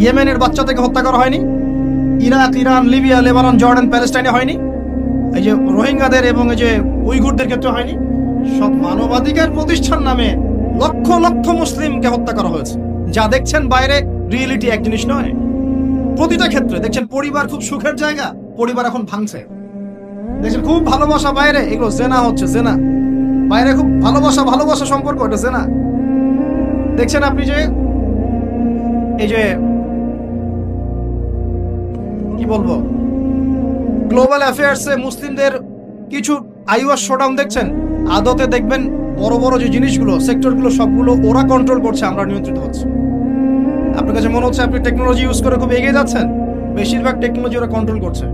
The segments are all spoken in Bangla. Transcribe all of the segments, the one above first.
ইয়েমেনের বাচ্চা থেকে হত্যা করা হয়নি? Iraq, Iran, Libya, Lebanon, Jordan, প্যালেস্টাইনে হয়নি? এই যে রোহিঙ্গাদের এবং এই যে উইঘুরদের ক্ষেত্রে হয়নি? সব মানবাধিকার প্রতিষ্ঠান নামে লক্ষ লক্ষ মুসলিমকে হত্যা করা হয়েছে। যা দেখছেন বাইরে রিয়েলিটি এক জিনিস নয়। প্রতিটা ক্ষেত্রে দেখছেন পরিবার খুব সুখের জায়গা, পরিবার এখন ভাঙছে। দেখছেন খুব ভালোবাসা বাইরে, এগুলো জেনা হচ্ছে, জেনা। বাইরে খুব ভালোবাসা সম্পর্ক, এটা জেনা। দেখছেন আপনি যে এই যে কি বলবো, গ্লোবাল অ্যাফেয়ার্সে মুসলিমদের কিছু আইওয়াস শোডাউন দেখছেন, আদতে দেখবেন বড় বড় যে জিনিসগুলো, সেক্টরগুলো সবগুলো ওরা কন্ট্রোল করছে, আমরা নিয়ন্ত্রিত হচ্ছে। আপনার কাছে মনে হচ্ছে আপনি টেকনোলজি ইউজ করে খুব এগিয়ে যাচ্ছেন, বেশিরভাগ টেকনোলজি ওরা কন্ট্রোল করছে।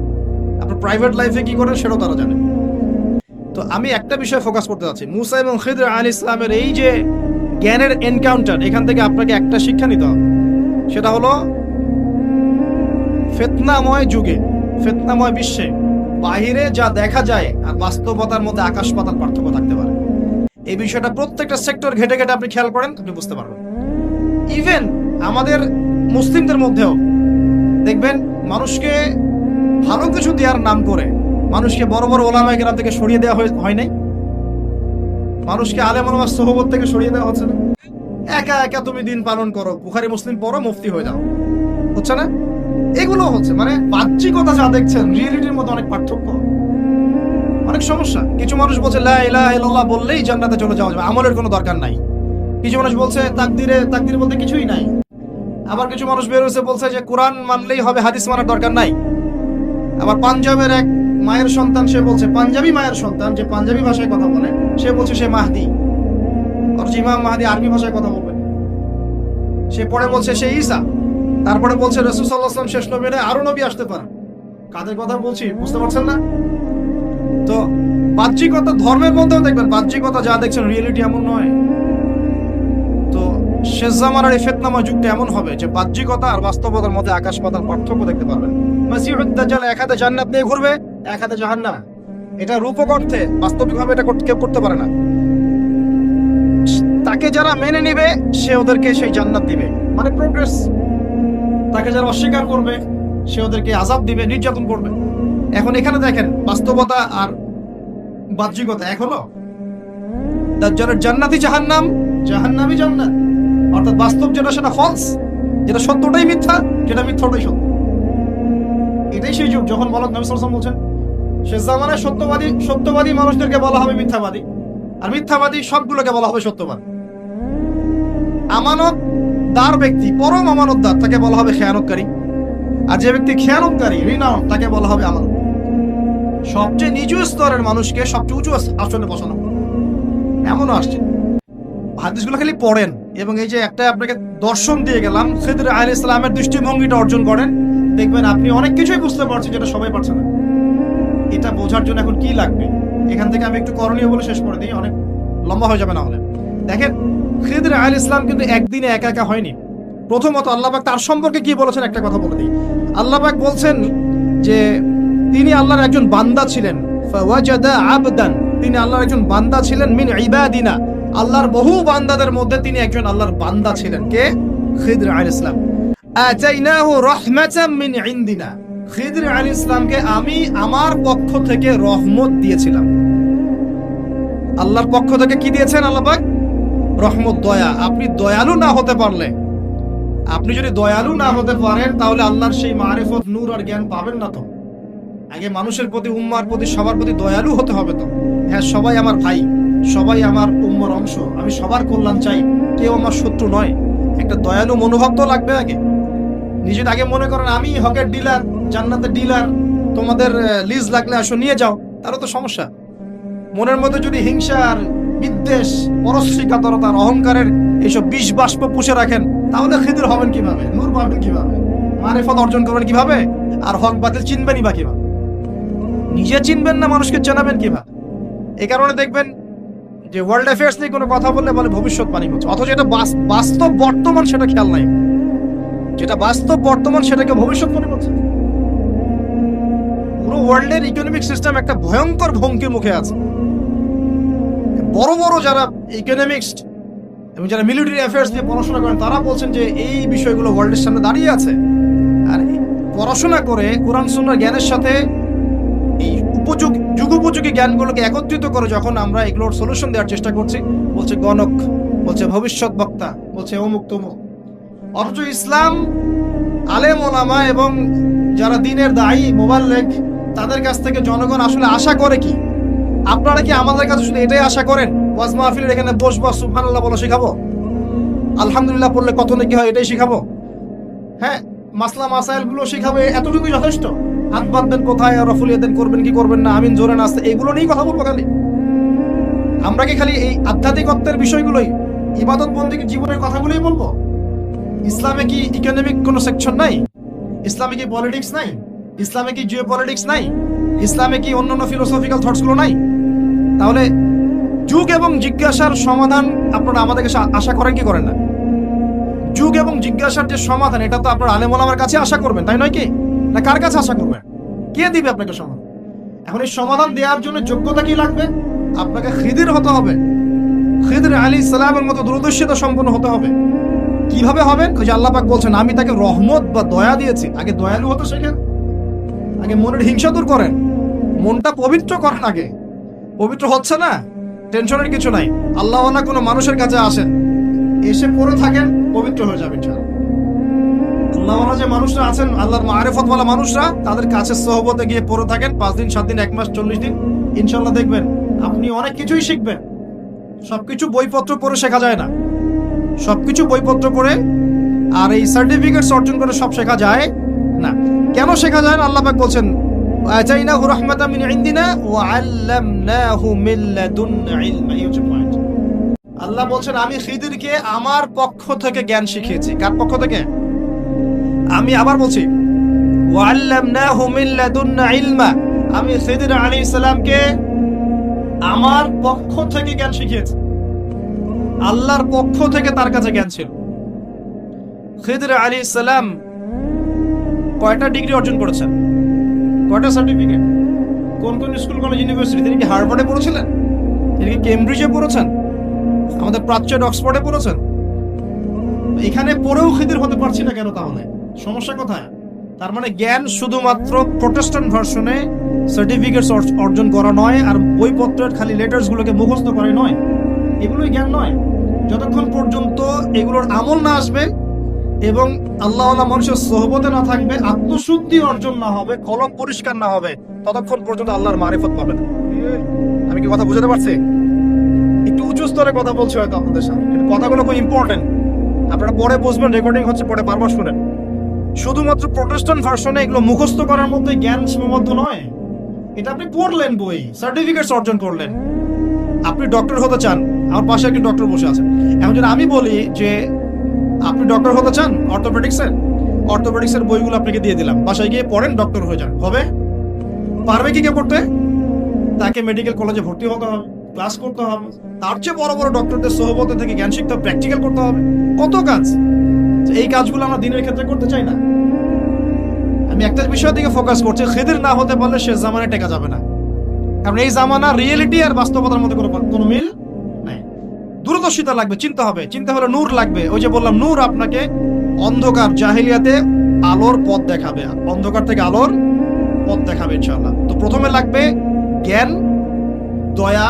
আপনার প্রাইভেট লাইফে কি করেন সেটাও তারা জানে। তো আমি একটা বিষয় ফোকাস করতে চাচ্ছি, মুসা এবং খিদর আলাইহিস সালামের এই যে জ্ঞানের এনকাউন্টার, এখান থেকে আপনাকে একটা শিক্ষা নিতে হবে। সেটা হলো ফিতনাময় যুগে, ফিতনাময় বিশ্বে বাহিরে যা দেখা যায় আর বাস্তবতার মধ্যে আকাশ পাতাল পার্থক্য থাকতে পারে। এই বিষয়টা প্রত্যেকটা সেক্টর ঘেটে ঘেটে আপনি খেয়াল করেন, আপনি বুঝতে পারবেন। ইভেন আমাদের মুসলিমদের মধ্যেও দেখবেন মানুষকে ভালো কিছু দেওয়ার নাম করে মানুষকে বড় বড় ওলামায়ে কেরাম থেকে সরিয়ে দেওয়া হয় নাই? মানুষকে আলেম ওলামা সোহবত থেকে সরিয়ে দেওয়া হচ্ছে না? একা একা তুমি দিন পালন করো, বুখারী মুসলিম পড়ো, মুফতি হয়ে যাও, হচ্ছে না? এগুলো হচ্ছে মানে বাহ্যিকতা যা দেখছেন, রিয়েলিটির মধ্যে অনেক পার্থক্য, অনেক সমস্যা। কিছু মানুষ বলছে লা ইলাহা ইল্লাল্লাহ বললেই জান্নাতে চলে যাওয়া যাবে, আমলের কোনো দরকার নাই। কিছু মানুষ বলছে তাকদির বলতে কিছুই নাই। আবার কিছু মানুষ বের হয়েছে বলছে যে কোরআন মানলেই হবে, হাদিস মানার দরকার নাই। আবার পাঞ্জাবের এক মায়ের সন্তান, সে বলছে, পাঞ্জাবি মায়ের সন্তান যে পাঞ্জাবি ভাষায় কথা বলে, সে বলছে সে মাহদি, অথচ ইমাম মাহদি আরবি ভাষায় কথা বলবে। সে পরে বলছে সে ঈসা, তারপরে বলছে রাসূল সাল্লাল্লাহু আলাইহি ওয়াসাল্লাম শেষ নবী নয়, আরো নবী আসতে পারে। কাদের কথা বলছি বুঝতে পারছেন না? তো বাহ্যিকতা, ধর্মের মধ্যেও দেখবেন বাহ্যিকতা যা দেখছেন রিয়েলিটি এমন নয়। তো শেষ জামানার এই ফিতনাময় যুগটা এমন হবে যে বাহ্যিকতা আর বাস্তবতার মধ্যে আকাশ পাতাল পার্থক্য দেখতে পারবেন। মাসিহুদ দাজ্জাল এক হাতে জান্নাত নিয়ে ঘুরবে, এক হাতে জাহান্নাম। এটা রূপক অর্থে, বাস্তবিকভাবে এটা কেউ করতে পারে না। তাকে যারা মেনে নিবে সে ওদেরকে সেই জান্নাত দিবে, মানে প্রোগ্রেস। তাকে যারা অস্বীকার করবে সে ওদেরকে আযাব দিবে, নির্যাতন করবে। এখন এখানে দেখেন বাস্তবতা আর বাহ্যিকতা এক হলো। দাজ্জালের জান্নাতি জাহান্নাম, জাহান্নামই জান্নাত। অর্থাৎ বাস্তব যেটা সেটা ফলস, যেটা সত্যটাই মিথ্যা, যেটা মিথ্যাটাই সত্য। এটাই সেই যুগ যখন বলক নবী সাল্লাল্লাহু আলাইহি ওয়াসাল্লাম বলছেন শেষ জামানায় সত্যবাদী মানুষদেরকে বলা হবে মিথ্যাবাদী, আর মিথ্যাবাদী সবগুলোকে বলা হবে সত্যবাদী। আমানতদার ব্যক্তি, পরম আমানতদার, তাকে বলা হবে খেয়ানতকারী। আর যে ব্যক্তি খেয়ানতকারী, রিনাউন্ড, তাকে বলা হবে আমানত। সবচেয়ে নিচু স্তরের মানুষকে সবচেয়ে উঁচু আসনে বসানো, এমনও আসছে। হাদিসগুলো খালি পড়েন এবং এই যে একটা আপনাকে দর্শন দিয়ে গেলাম, খিদর আলাইহিস সালামের দৃষ্টিভঙ্গিটা অর্জন করেন, দেখবেন আপনি অনেক কিছুই বুঝতে পারছেন যেটা সবাই পারছে না। এটা বোঝার জন্য এখন কি লাগবে? এখান থেকে আমি একটু করণীয় বলে শেষ করে দিই, অনেক লম্বা হয়ে যাবে না হলে। দেখেন খিদর আলাইহিস সালাম কিন্তু একদিনে একা একা হয়নি। প্রথমত আল্লাহ পাক তার সম্পর্কে কি বলেছেন একটা কথা বলে দিই। আল্লাহ পাক বলছেন যে তিনি আল্লাহর একজন বান্দা ছিলেন, ফাওয়াজাদা আবদান, তিনি আল্লাহর একজন বান্দা ছিলেন, মিন ইবাদিনা, আল্লাহর বহু বান্দাদের মধ্যে তিনি একজন আল্লাহর বান্দা ছিলেন। কে? খিদর আলাইহিস সালাম। আতাইনাহু রাহমাতাম মিন ইনদিনা, খিদর আলাইহিস সালামকে আমি আমার পক্ষ থেকে রহমত দিয়েছিলাম। আল্লাহর পক্ষ থেকে কি দিয়েছেন আল্লাহ পাক? রহমত, দয়া। আপনি দয়ালু না হতে পারলে, আপনি যদি দয়ালু না হতে পারেন তাহলে আল্লাহর সেই মারিফত, নূর আর জ্ঞান পাবেন না। তো আগে মানুষের প্রতি, উম্মার প্রতি, সবার প্রতি দয়ালু হতে হবে। তো হ্যাঁ, সবাই আমার ভাই, সবাই আমার উম্মার অংশ, আমি সবার কল্যাণ চাই, কেউ আমার শত্রু নয়। একটা দয়ালু মনোভাব তো লাগবে আগে। নিজে আগে মনে করেন আমি হকের ডিলার, জান্নাতের ডিলার, তোমাদের লিজ লাগলে আসো নিয়ে যাও, তাহলে তো সমস্যা। মনের মধ্যে যদি হিংসা আর বিদ্বেষ, পরশ্রীকাতরতার, অহংকারের এইসব বিষ বাষ্প পুষে রাখেন, তাহলে খিদর হবেন কিভাবে? নূর পাবেন কিভাবে? মারিফত অর্জন করবেন কিভাবে? আর হক বাতিল চিনবেনই বা কিভাবে? নিজে চিনবেন না, মানুষকে জানাবেন কিভাবে? এই কারণে দেখবেন যে ওয়ার্ল্ড অ্যাফেয়ার্স নিয়ে কোনো কথা বললে বলে ভবিষ্যৎবাণী হচ্ছে, অথচ এটা বাস্তব বর্তমান, সেটা খেয়াল নাই। যেটা বাস্তব বর্তমান সেটাকে ভবিষ্যৎবাণী করছে। পুরো ওয়ার্ল্ডের ইকোনমিক সিস্টেম একটা ভয়ঙ্কর ভঙ্গির মুখে আছে। বড় বড় যারা ইকোনমিক্স, এবং যারা মিলিটারি অ্যাফেয়ার্স নিয়ে পড়াশোনা করেন তারা বলছেন যে এই বিষয়গুলো ওয়ার্ল্ডের সামনে দাঁড়িয়ে আছে। আর পড়াশোনা করে কোরআন সুন্নাহর জ্ঞানের সাথে এই যুগোপযোগী জ্ঞানগুলোকে একত্রিত করে যখন আমরা এগুলোর সলিউশন দেওয়ার চেষ্টা করছি, বলছে গণক, বলছে ভবিষ্যৎ বক্তা, বলছে অমুক তমুক। অথচ ইসলাম আলেম ওলামা এবং যারা দ্বীনের দায়ী মোবাল্লেগ তাদের কাছ থেকে জনগণ আসলে আশা করে কি? আপনারা কি আমাদের কাছে শুধু এটাই আশা করেন ওয়াজ মাহফিলের এখানে বসবো, সুবহানাল্লাহ বলে শেখাবো, আলহামদুলিল্লাহ পড়লে কত নাকি হয় এটাই শেখাবো, হ্যাঁ মাসলা মাসাইল গুলো শেখাবে, এতটুকুই যথেষ্ট? হাত বাঁধবেন কোথায়, রফুলিয়া দেন করবেন কি করবেন না, আমিন জোরে নাচতে, এগুলো নিয়েই কথা বলবো খালি? আমরা কি খালি এই আধ্যাত্মিকত্বের বিষয়গুলোই, ইবাদত বন্দেগী জীবনের কথাগুলোই বলবো? ইসলামে কি ইকোনমিক কোনো সেকশন নাই? ইসলামে কি পলিটিক্স নাই? ইসলামে কি জিও পলিটিক্স নাই? ইসলামে কি অন্যান্য ফিলোসফিক্যাল থটস গুলো নাই? তাহলে যুগ এবং জিজ্ঞাসার সমাধান আপনারা আমাদের কাছে আশা করেন কি করেন না? যুগ এবং জিজ্ঞাসার যে সমাধান, এটা তো আপনার আলেম ওলামার কাছে আশা করবেন, তাই নয় কি? না কার কাছে আশা করবেন? কে দিবে আপনাকে সমাধান? এখন এই সমাধান দেওয়ার জন্য যোগ্যতা কি লাগবে? আপনাকে খিদির হতে হবে, খিদির আলাইহিস সালামের মতো দূরদর্শিতা সম্পন্ন হতে হবে। কিভাবে হবেন? ওই যে আল্লাহ পাক বলছেন আমি তাকে রহমত বা দয়া দিয়েছি। আগে দয়ালু হতে শেখেন, আগে মনের হিংসা দূর করেন, মনটা পবিত্র করেন। আগে পবিত্র হচ্ছে না, টেনশনের কিছু নাই। আল্লাহওয়ালা কোনো মানুষের কাছে আসেন, এসে পড়ে থাকেন, পবিত্র হয়ে যাবেন। আল্লাহওয়ালা যে মানুষরা আছেন, আল্লাহর মারিফতওয়ালা মানুষরা, তাদের কাছে সোহবতে গিয়ে পড়ে থাকেন 5 দিন 7 দিন 1 মাস 40 দিন, ইনশাল্লাহ দেখবেন আপনি অনেক কিছুই শিখবেন। সবকিছু বইপত্র পড়ে শেখা যায় না, সবকিছু বইপত্র পড়ে আর এই সার্টিফিকেটস অর্জন করে সব শেখা যায় না। কেন শেখা যায় না? আল্লাহ পাক বলছেন আতাইনাহু রাহমাতাম মিন ইনদিনা ওয়া আল্লামনাহু মিন লাদুন্না ইলমা। এই হচ্ছে পয়েন্ট। আল্লাহ বলছেন আমি খিদিরকে আমার পক্ষ থেকে জ্ঞান শিখিয়েছি। কার পক্ষ থেকে? আমি আবার বলছি ওয়া আল্লামনাহু মিন লাদুন্না ইলমা। আমি খিদির আলাইহিস সালামকে আমার পক্ষ থেকে জ্ঞান শিখিয়েছি। আল্লাহর পক্ষ থেকে তার কাছে জ্ঞান ছিল। খিদির আলাইহিস সালাম কয়টা ডিগ্রি অর্জন করেছেন? কয়টা সার্টিফিকেট? কোন কোন স্কুল কলেজ ইউনিভার্সিটি? তিনি কি হার্ভার্ডে পড়েছিলেন? তিনি কি কেমব্রিজে পড়েছেন? আমাদের প্রাচ্যের অক্সফোর্ডে পড়েছেন? এখানে পড়েও খিদির হতে পারছি না কেন? তাহলে সমস্যা কোথায়? তার মানে জ্ঞান শুধুমাত্র প্রোটেস্ট্যান্ট ভার্সনে সার্টিফিকেটস অর্জন করা নয়, আর বইপত্রের খালি লেটার্স গুলোকে মুখস্থ করে নয়, এগুলোই জ্ঞান নয়। যতক্ষণ পর্যন্ত এগুলোর আমল না আসবে এবং আল্লাহওয়ালা মানুষের সোহবতে না থাকবে, আত্মশুদ্ধি অর্জন না হবে, কলব পরিষ্কার না হবে, ততক্ষণ পর্যন্ত আল্লাহর মারিফত পাবে না। আমি কি কথা বুঝাতে পারছি? একটু উঁচু স্তরে কথা বলছি হয়তো আপনাদের সামনে, কিন্তু কথাগুলো খুব ইম্পর্টেন্ট। আপনারা পরে বুঝবেন, রেকর্ডিং হচ্ছে, পরে বারবার শুনেন। শুধুমাত্র প্রোটেস্ট্যান্ট ভার্সনে এগুলো মুখস্থ করার মধ্যে জ্ঞান সীমাবদ্ধ নয়। এটা আপনি পড়লেন বই, সার্টিফিকেটস অর্জন করলেন। আপনি ডক্টর হতে চান, আমার পাশে একটি ডক্টর বসে আছেন। এখন যদি আমি বলি যে আপনি ডক্টর হতে চান অর্থোপেডিক্সের বইগুলো আপনাকে দিয়ে দিলাম, বাসায় গিয়ে পড়েন, ডক্টর হয়ে যান, হবে? পারবে কি কে পড়তে? তাকে মেডিকেল কলেজে ভর্তি হতে হবে, ক্লাস করতে হবে, তার চেয়ে বড় বড় ডক্টরদের সোহবতে থেকে জ্ঞান শিখতে হবে, প্র্যাকটিক্যাল করতে হবে, কত কাজ। এই কাজগুলো আমরা দিনের ক্ষেত্রে করতে চাই না। আমি একটা বিষয়ের দিকে ফোকাস করছি, খিদির না হতে পারলে সে জামানায় টেকা যাবে না। কারণ এই জামানা রিয়েলিটি আর বাস্তবতার মধ্যে কোনো মিল নাই। দূরদর্শিতা লাগবে, চিন্তা হবে, চিন্তা হলে নূর লাগবে। ওই যে বললাম, নূর আপনাকে অন্ধকার জাহিলিয়াতে আলোর পথ দেখাবে, অন্ধকার থেকে আলোর পথ দেখাবে ইনশাআল্লাহ। তো প্রথমে লাগবে জ্ঞান, দয়া,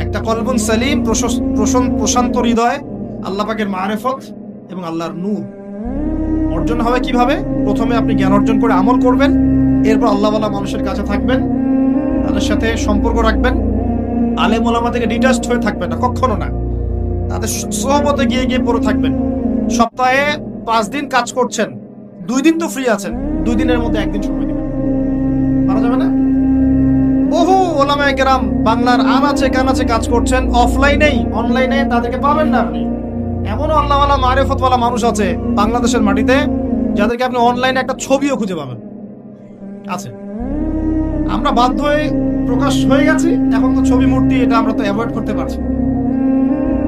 একটা কলবুন সালিম, প্রশান্ত হৃদয়, আল্লাহ পাকের মারিফত এবং আল্লাহর নূর অর্জন হবে। কিভাবে? প্রথমে আপনি জ্ঞান অর্জন করে আমল করবেন, এরপর আল্লাহওয়ালা মানুষের কাছে থাকবেন, তাদের সাথে সম্পর্ক রাখবেন, আলেম ওলামা থেকে ডিটাচড হয়ে থাকবেন না, কখনো না। তাদের সোহবতে গিয়ে গিয়ে পড়ে থাকবেন। সপ্তাহে 5 দিন কাজ করছেন, 2 দিন তো ফ্রি আছেন, 2 দিনের মধ্যে 1 দিন সময় দিবেন, পারা যাবে না? বহু ওলামায়ে কেরাম বাংলার আনাচে কানাচে কাজ করছেন, অফলাইনেই, অনলাইনে তাদেরকে পাবেন না আপনি। এমনও আল্লাহওয়ালা মারিফতওয়ালা মানুষ আছে বাংলাদেশের মাটিতে, যাদেরকে আপনি অনলাইনে একটা ছবিও খুঁজে পাবেন, আছে। আমরা বাধ্য হয়ে প্রকাশ হয়ে গেছি, এখন তো ছবি মূর্তি এটা আমরা তো অ্যাভয়েড করতে পারছি।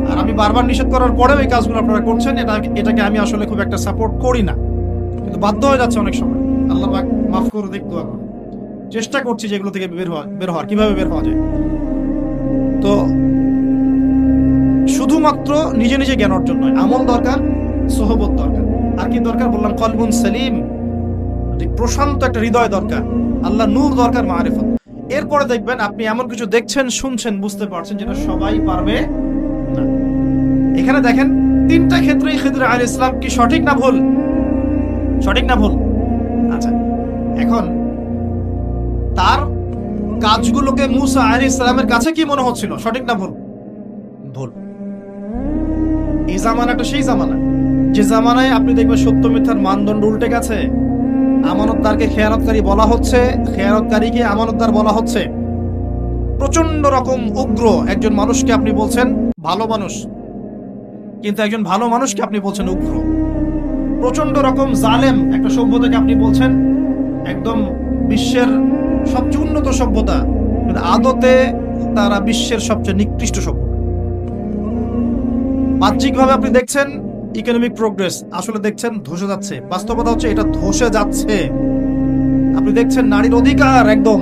আর আমি বারবার নিষেধ করার পরেও এই কাজগুলো আপনারা করছেন, এটাকে আমি আসলে খুব একটা সাপোর্ট করি না, কিন্তু বাধ্য হয়ে যাচ্ছে অনেক সময়। আল্লাহ পাক মাফ করে দেখতে হবে। চেষ্টা করছি যেগুলো থেকে বের হওয়ার, কিভাবে বের হওয়া যায়। তো শুধু শুধুমাত্র নিজে নিজে জ্ঞান অর্জন নয়, আমল দরকার, সোহবত দরকার, আর কি দরকার বললাম, কলবুন সেলিম, প্রশান্ত একটা হৃদয় দরকার, আল্লাহ নূর দরকার, মারিফত। এরপরে দেখবেন আপনি এমন কিছু দেখছেন, শুনছেন, বুঝতে পারছেন যেটা সবাই পারবে না। এখানে দেখেন তিনটা ক্ষেত্রেই খিদর আলাইহিস সালাম কি সঠিক না ভুল? সঠিক না ভুল? আচ্ছা, এখন তার কাজগুলোকে মূসা আলাইহিস সালামের কাছে কি মনে হচ্ছিল, সঠিক না ভুল? ভুল। এই জামানাটা সেই জামানা যে জামানায় আপনি দেখবেন সত্য মিথ্যার মানদণ্ড উল্টে গেছে। আমানতদারকে খেয়ানতকারী বলা হচ্ছে, খেয়ানতকারীকে আমানতদার বলা হচ্ছে। প্রচন্ড রকম উগ্র একজন মানুষকে আপনি বলছেন ভালো মানুষ, কিন্তু একজন ভালো মানুষকে আপনি বলছেন উগ্র। প্রচন্ড রকম জালেম একটা সভ্যতাকে আপনি বলছেন একদম বিশ্বের সবচেয়ে উন্নত সভ্যতা, কিন্তু আদতে তারা বিশ্বের সবচেয়ে নিকৃষ্ট সভ্যতা। বাহ্যিকভাবে আপনি দেখছেন ইকোনমিক প্রোগ্রেস, আসলে দেখছেন ধসে যাচ্ছে। বাস্তবতা হচ্ছে এটা ধসে যাচ্ছে। আপনি দেখছেন নারীর অধিকার একদম,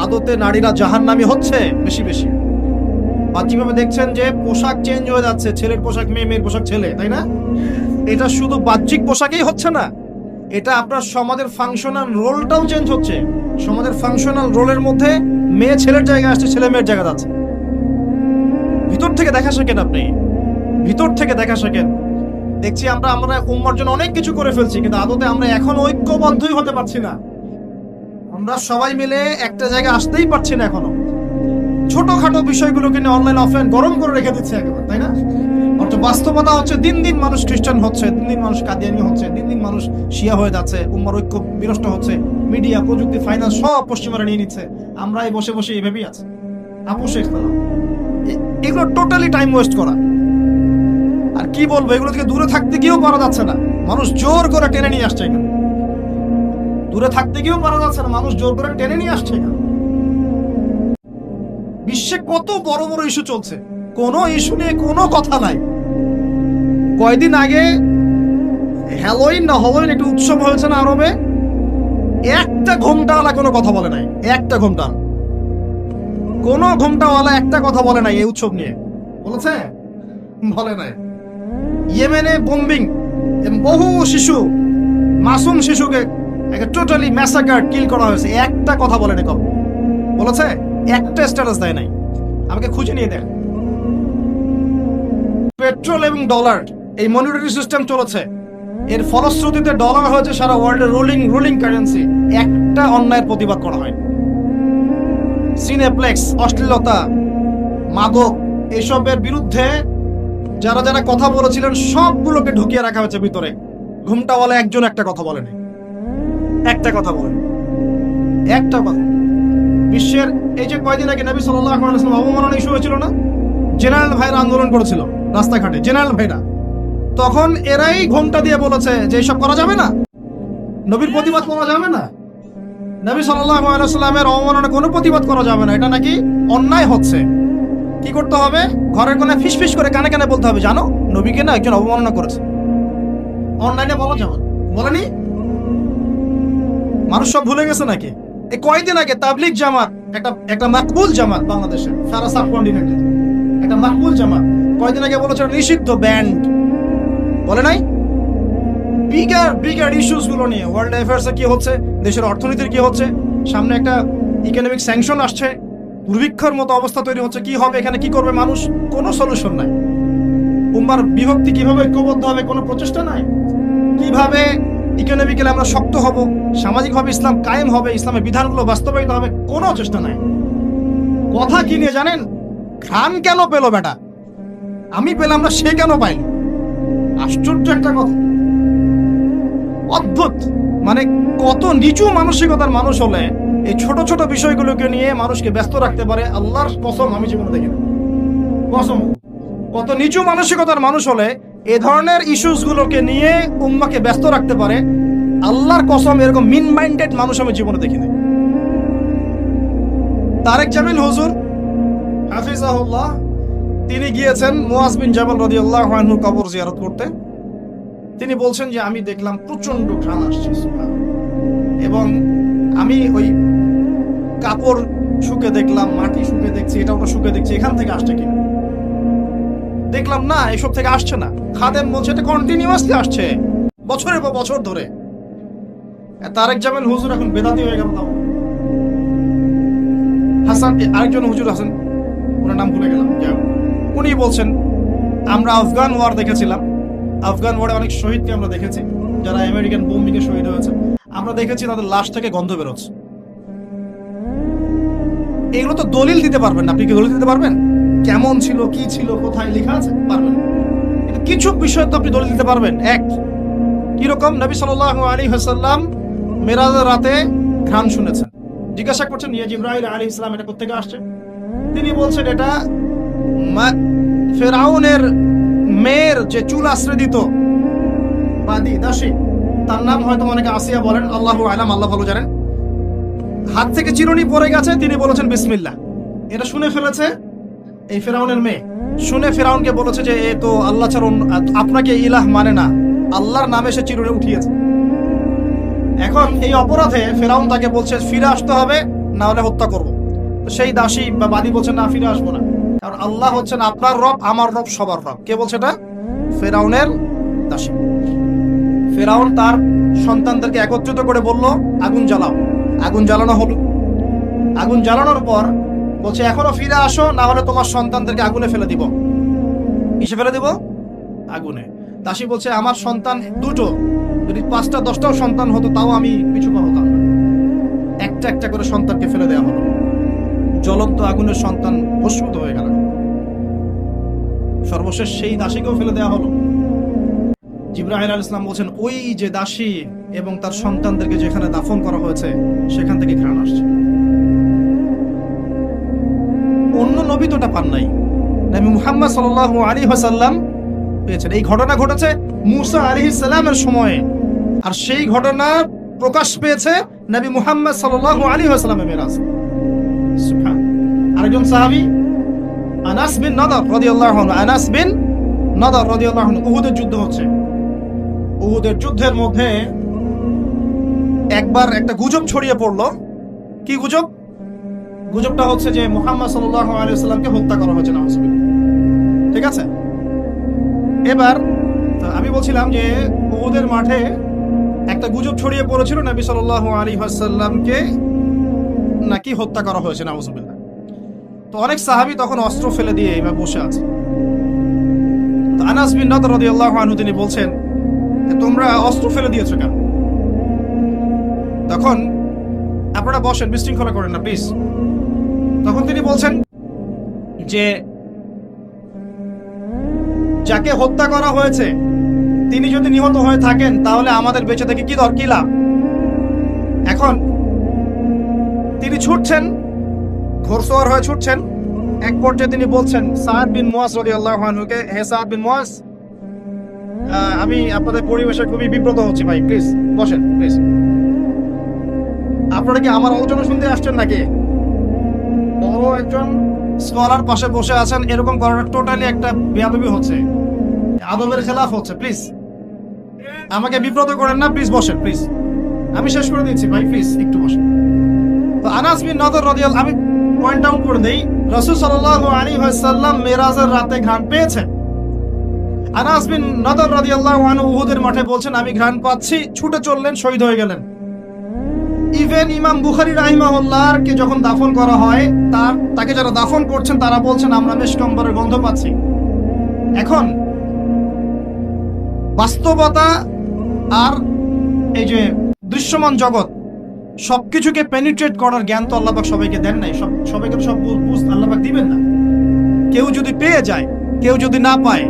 আদতে নারীরা জাহান্নামী হচ্ছে বেশি বেশি। বাহ্যিকভাবে দেখছেন যে পোশাক চেঞ্জ হয়ে যাচ্ছে, ছেলের পোশাক মেয়ে, মেয়ের পোশাক ছেলে, তাই না? এটা শুধু বাহ্যিক পোশাকেই হচ্ছে না, এটা আপনার সমাজের ফাংশনাল রোলটাও চেঞ্জ হচ্ছে। সমাজের ফাংশনাল রোলের মধ্যে মেয়ে ছেলের জায়গায় আসছে, ছেলে মেয়ের জায়গা যাচ্ছে। ভিতর থেকে দেখা শেখেন, আপনি ভিতর থেকে দেখা শেখেন। দেখছি আমরা উম্মার জন্য অনেক কিছু করে ফেলছি, কিন্তু আদতে আমরা এখন ঐক্যবদ্ধই হতে পারছি না। আমরা সবাই মিলে একটা জায়গায় আসতেই পারছি না এখনো। ছোটখাটো বিষয়গুলোকে নিয়ে অনলাইন অফলাইন গরম করে রেখে দিচ্ছে একেবারে, তাই না? অর্থাৎ বাস্তবতা হচ্ছে দিন দিন মানুষ খ্রিস্টান হচ্ছে, দিন দিন মানুষ কাদিয়ানি হচ্ছে, দিন দিন মানুষ শিয়া হয়ে যাচ্ছে, উম্মার ঐক্য বিনষ্ট হচ্ছে। মিডিয়া, প্রযুক্তি, ফাইন্যান্স সব পশ্চিমারা নিয়ে নিচ্ছে। আমরা এই বসে বসে এভাবেই আছি, আপোষে খেলা। এগুলো টোটালি টাইম ওয়েস্ট করা। আর কি বলবো, এগুলো থেকে দূরে থাকতে গিয়েও পারা যাচ্ছে না, মানুষ জোর করে টেনে নিয়ে আসছে এখানে। দূরে থাকতে গিয়েও পারা যাচ্ছে না, মানুষ জোর করে টেনে নিয়ে আসছে এখানে। বিশ্বে কত বড় বড় ইস্যু চলছে, কোনো ইস্যু নিয়ে কোনো কথা নাই। কয়দিন আগে হ্যালোইন না হলোইন একটা উৎসব হয়েছে না আরবে, একটা ঘোমটাওয়ালা কোনো কথা বলে নাই। একটা কোনো ঘোমটাওয়ালা একটা কথা বলে নাই এই উৎসব নিয়ে। বলেছে? বলে নাই। ইয়েমেনে বোম্বিং, বহু শিশু, মাসুম শিশুকে টোটালি ম্যাসাকার, কিল করা হয়েছে, একটা কথা বলেনি। কখন বলেছে? একটা স্ট্যাটাস দেয় নাই। আমাকে খুঁজে নিয়ে দেন। পেট্রোল এবং ডলার, এই মনিটারি সিস্টেম চলেছে, এর ফলশ্রুতিতে ডলার হয়েছে সারা ওয়ার্ল্ডের রুলিং কারেন্সি। একটা অন্যায়ের প্রতিবাদ করা হয়। সিনেপ্লেক্স, অশ্লীলতা, মাদক, এসবের বিরুদ্ধে যারা যারা কথা বলেছিলেন সবগুলোকে ঢুকিয়ে রাখা হয়েছে ভিতরে। ঘুমটাওয়ালা একজন একটা কথা বলেনি, একটা কথা বলেনি, একটা কথা। বিশ্বের এই যে কয়দিন আগে নবী সাল্লাল্লাহু আলাইহি ওয়াসাল্লাম অবমাননা ইস্যু হয়েছিল না, জেনারেল ভাইরা আন্দোলন করেছিল রাস্তাঘাটে, জেনারেল ভাইরা। তখন এরাই ঘোমটা দিয়ে বলেছে যে এসব করা যাবে না, নবীর প্রতিবাদ করা যাবে না, নবী সাল্লাল্লাহু আলাইহি ওয়াসাল্লামের অবমাননা কোনো প্রতিবাদ করা যাবে না, এটা নাকি অন্যায় হচ্ছে। কি করতে হবে? ঘরের কোণে ফিসফিস করে কানে কানে বলতে হবে, জানো নবীকে না একজন অবমাননা করেছে। অনলাইনে বলা যাবে, বলেনি? মানুষ সব ভুলে গেছে নাকি? এই কয়েকদিন আগে তাবলিগ জামাত, একটা মাকবুল জামাত বাংলাদেশে, সারা সাব কন্টিনেন্টে একটা মাকবুল জামাত কয়েকদিন আগে বলেছে নিষিদ্ধ, ব্যান্ড, বলে নাই? বিগার ইস্যুস গুলো নিয়ে ওয়ার্ল্ড অ্যাফেয়ার্সে কি হচ্ছে, দেশের অর্থনীতির কি হচ্ছে, সামনে একটা ইকোনমিক স্যাংশন আসছে, দুর্ভিক্ষের মতো অবস্থা তৈরি হচ্ছে। কি হবে এখানে, কি করবে মানুষ? কোনো সলিউশন নাই। উম্মার বিভক্তি কিভাবে ঐক্যবদ্ধ হবে, কোনো প্রচেষ্টা নাই। কিভাবে ইকোনমিক্যালি আমরা শক্ত হব, সামাজিকভাবে ইসলাম কায়েম হবে, ইসলামের বিধানগুলো বাস্তবায়িত হবে, কোনো চেষ্টা নাই। কথা কি নিয়ে জানেন? ঘ্রাণ কেন পেলো বেটা, আমি পেলাম না, সে কেন পাইল? আশ্চর্য একটা কথা, অদ্ভুত। মানে কত নিচু মানসিকতার মানুষ হলে এই ছোট ছোট বিষয়গুলোকে নিয়ে মানুষকে ব্যস্ত রাখতে পারে, আল্লাহর কসম আমি জীবনে দেখি না, কসম। কত নিচু মানসিকতার মানুষ হলে এ ধরনের ইস্যুস গুলোকে নিয়ে উম্মাকে ব্যস্ত রাখতে পারে, আল্লাহর কসম এরকম মিন মাইন্ডেড মানুষ আমি জীবনে দেখি না। তারেক জামিল হুজুর হাফিজাহুল্লাহ, তিনি গিয়েছেন মুআজ বিন জাবাল রাদিয়াল্লাহু আনহুর কবর জিয়ারত করতে। তিনি বলছেন যে আমি দেখলাম প্রচন্ড ঘ্রাণ আসছে, এবং আমি ওই কাপড় শুকে দেখলাম, মাটি শুকে দেখছি, এটা ওটা শুকে দেখছি, এখান থেকে আসছে কিনা। দেখলাম না এসব থেকে আসছে না। খাদেম বলছে এটা কন্টিনিউয়াসলি আসছে বছরের পর বছর ধরে। তারেক জামিল হুজুর এখন বেদাতি হয়ে গেল। তাও হাসান, আরেকজন হুজুর আছেন, ওনার নাম ভুলে গেলাম, উনি বলছেন আমরা আফগান ওয়ার দেখেছিলাম, আফগান ওয়ারে অনেক শহীদকে আমরা দেখেছি, যারা আমেরিকান বোম্বিং এ শহীদ হয়েছে, আমরা দেখেছি তাদের লাশ থেকে গন্ধ বেরোচ্ছে। এগুলো তো দলিল দিতে পারবেন না। আপনি কি দলিল দিতে পারবেন কেমন ছিল, কি ছিল, কোথায় লেখা আছে? পারবেন। কিন্তু কিছু বিষয় তো আপনি দলিল দিতে পারবেন। এক, কিরকম? নবী সাল্লাল্লাহু আলাইহি ওয়াসাল্লাম মেরাজের রাতে ঘ্রাণ শুনেছেন। জিজ্ঞাসা করছেন ইয়া জিবরাইল আলাইহিস সালাম এটা কোত্থেকে আসছে? তিনি বলছেন এটা ফেরাউনের মেয়ের যে চুল আশ্রয় দিত বাদী দাসী, তার নাম হয়তো অনেকে আসিয়া বলেন, আল্লাহু আলাম, আল্লাহ ভালো জানেন, হাত থেকে চিরুনি পড়ে গেছে, তিনি বলেছেন বিসমিল্লাহ। এটা শুনে ফেলেছে এই ফেরাউনের মেয়ে, শুনে ফেরাউনকে বলেছে যে এ তো আল্লাহ ছাড়া আপনাকে ইলাহ মানে না, আল্লাহর নামে সে চিরুনি উঠিয়েছে। এখন এই অপরাধে ফেরাউন তাকে বলছে ফিরে আসতে হবে, না হলে হত্যা করব। সেই দাসী বা বাদী বলছে না, ফিরে আসবো না, কারণ আল্লাহ হচ্ছেন আপনার রব, আমার রব, সবার রব। কে বলছে এটা? ফেরাউনের দাসী। ফেরাউন তার সন্তানদেরকে একত্রিত করে বলল আগুন জ্বালাও। আগুন জ্বালানো হলো। আগুন জ্বালানোর পর বলছে এখনো ফিরে আসো, না হলে তোমার সন্তানদেরকে আগুনে ফেলে দিব। কিসে ফেলে দিব? আগুনে। দাসী বলছে আমার সন্তান দুটো, যদি 5টা 10টাও সন্তান হতো তাও আমি পিছু পা হতাম না। একটা একটা করে সন্তানকে ফেলে দেওয়া হলো। জ্বলন্ত আগুনের সন্তান ভস্মীভূত হয়ে গেল। সর্বশেষ সেই দাসীকেও ফেলে দেওয়া হলো। জিবরাইল আলাইহিস সালাম বলছেন ওই যে দাসী এবং তার সন্তানদেরকে যেখানে দাফন করা হয়েছে সেখান থেকে ঘ্রাণ আসছে। অন্য নবী তো এটা পান নাই, নবী মুহাম্মদ সাল্লাল্লাহু আলাইহি ওয়াসাল্লাম পেয়েছেন। এই ঘটনা ঘটেছে মুসা আলাইহিস সালামের সময়ে, আর সেই ঘটনা প্রকাশ পেয়েছে নবী মুহাম্মদ সাল্লাল্লাহু আলাইহি ওয়াসাল্লামের মেরাজ। সুবহান। আরেকজন সাহাবী আনাস বিন নাদার রাদিয়াল্লাহু আনহু, আনাস বিন নাদার রাদিয়াল্লাহু আনহু, উহুদের যুদ্ধ হচ্ছে। উহুদের যুদ্ধের মধ্যে একবার একটা গুজব ছড়িয়ে পড়লো। কি গুজব? গুজবটা হচ্ছে যে মুহাম্মদ সাল্লাল্লাহু আলাইহি ওয়াসাল্লামকে হত্যা করা হয়েছে, নাউযুবিল্লাহ। ঠিক আছে? এবার আমি বলছিলাম যে উহুদের মাঠে একটা গুজব ছড়িয়ে পড়েছিল নবী সাল্লাল্লাহু আলাইহি ওয়াসাল্লামকে নাকি হত্যা করা হয়েছে, নাউযুবিল্লাহ। তো অনেক সাহাবী তখন অস্ত্র ফেলে দিয়ে এবার বসে আছে। তো আনাস বিন নাদর রাদিয়াল্লাহু আনহু তিনি বলছেন তোমরা অস্ত্র ফেলে দিয়েছো কেন? তখন আপনারা বসেন, বিশৃঙ্খলা করেন না প্লিজ। তখন তিনি বলছেন যে যাকে হত্যা করা হয়েছে তিনি যদি নিহত হয়ে থাকেন তাহলে আমাদের বেঁচে থেকে কি লাভ? এখন তিনি ছুটছেন, ঘোড়সওয়ার হয়ে ছুটছেন। এক পর্যায়ে তিনি বলছেন সাদ বিন মুয়াজ রাদিয়াল্লাহু আনহুকে, হে সাদ বিন মুয়াজ, আমি আপনাদের পরিবেশে খুবই বিব্রত হচ্ছি, ভাই প্লিজ বসেন প্লিজ। আপনারা কি আমার আলোচনা শুনতে আসছেন নাকি? বড় একজন স্কলার পাশে বসে আছেন, এরকম করাটা টোটালি একটা বেয়াদবি হচ্ছে, আদবের খেলাফ হচ্ছে। প্লিজ আমাকে বিব্রত করেন না, প্লিজ বসেন প্লিজ। আমি শেষ করে দিচ্ছি ভাই, প্লিজ একটু বসেন। তো আনাস বিন নাদর রাদিয়াল্লাহু, আমি পয়েন্ট আউট করে দেই, রাসূল সাল্লাল্লাহু আলাইহি ওয়াসাল্লাম মেরাজের রাতে ঘ্রাণ পেয়েছেন। আনাস বিন নাদর রাদিয়াল্লাহু আনহু উহুদের মাঠে বলছেন আমি ঘ্রাণ পাচ্ছি, ছুটে চললেন, শহীদ হয়ে গেলেন। ইভেন ইমাম বুখারী রাহিমাহুল্লাহর কে যখন দাফন করা হয় তাকে যারা দাফন করছেন তারা বলছেন আমরা মেশকম্বরের গন্ধ পাচ্ছি। এখন বাস্তবতা আর এই যে দৃশ্যমান জগৎ সবকিছুকে পেনিট্রেট করার জ্ঞান তো আল্লাহ পাক সবাইকে দেন নাই। সবাইকে সব বুঝ আল্লাহ পাক দিবেন না। কেউ যদি পেয়ে যায়, কেউ যদি না পায়,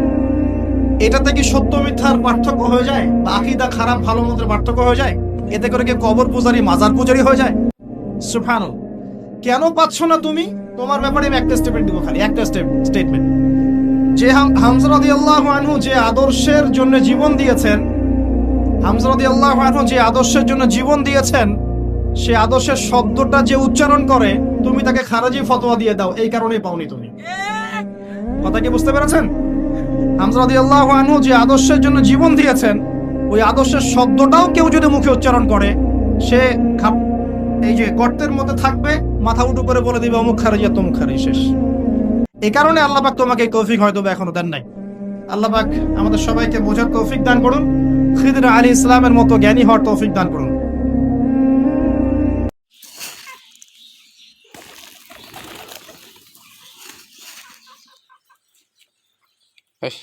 এটাতে কি সত্য মিথ্যার পার্থক্য হয়ে যায়? বা আকীদা খারাপ ভালো মন্দের পার্থক্য হয়ে যায়? এতে করে কি কবর পূজারি মাজার পূজারি হয়ে যায়? সুবহানাল্লাহ। কেন পাচ্ছ না তুমি? তোমার ব্যাপারে আমি একটা স্টেটমেন্ট দিব, খালি একটা স্টেটমেন্ট, যে হামজা রাদিয়াল্লাহু আনহু যে আদর্শের জন্য জীবন দিয়েছেন, হামজা রাদিয়াল্লাহু আনহু যে আদর্শের জন্য জীবন দিয়েছেন, সে আদর্শের শব্দটা যে উচ্চারণ করে তুমি তাকে খারাজি ফতোয়া দিয়ে দাও, এই কারণেই পাওনি তুমি। কথা কি বুঝতে পেরেছেন? হামজা রাদিয়াল্লাহু আনহু যে আদর্শের জন্য জীবন দিয়েছেন, ওই আদর্শের শব্দটাও কেউ যদি মুখে উচ্চারণ করে, সে এই যে গর্তের মধ্যে থাকবে, মাথা উঁচু করে বলে দিবে অমুক খারাজি আর তমুক খারাজি, শেষ। এই কারণে আল্লাহ পাক তোমাকে তৌফিক হয়তো এখনো দেন নাই। আল্লাহ পাক আমাদের সবাইকে বোঝার তৌফিক দান করুন, খিদর আলাইহিস সালামের মতো জ্ঞানী হওয়ার তৌফিক দান করুন। বেশ।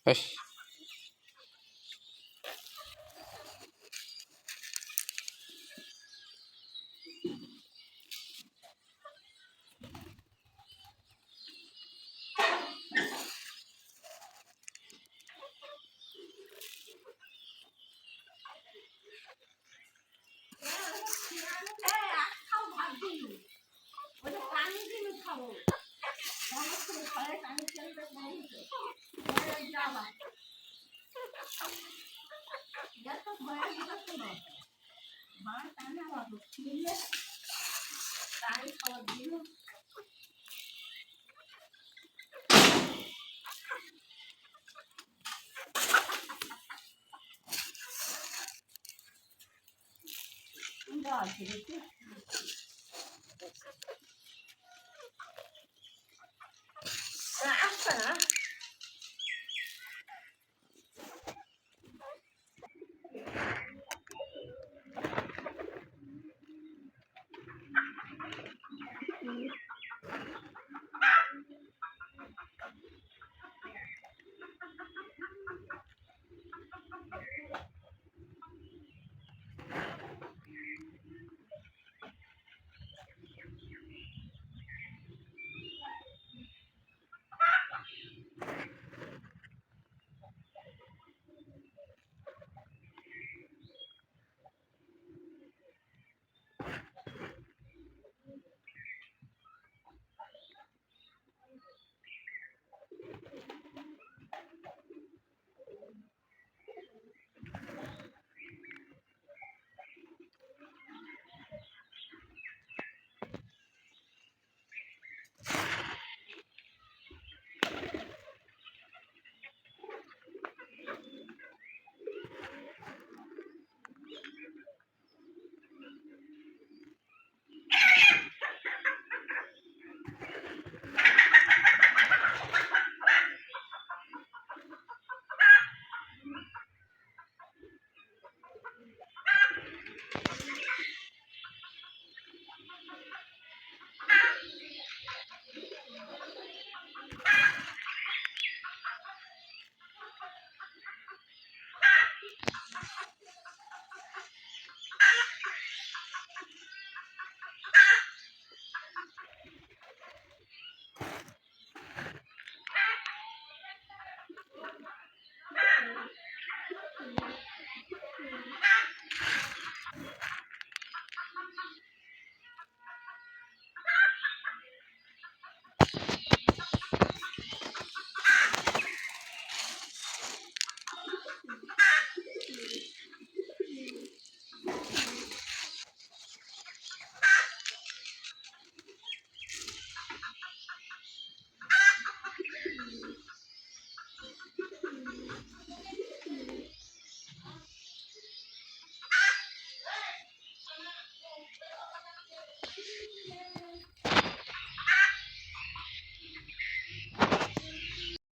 বেশ।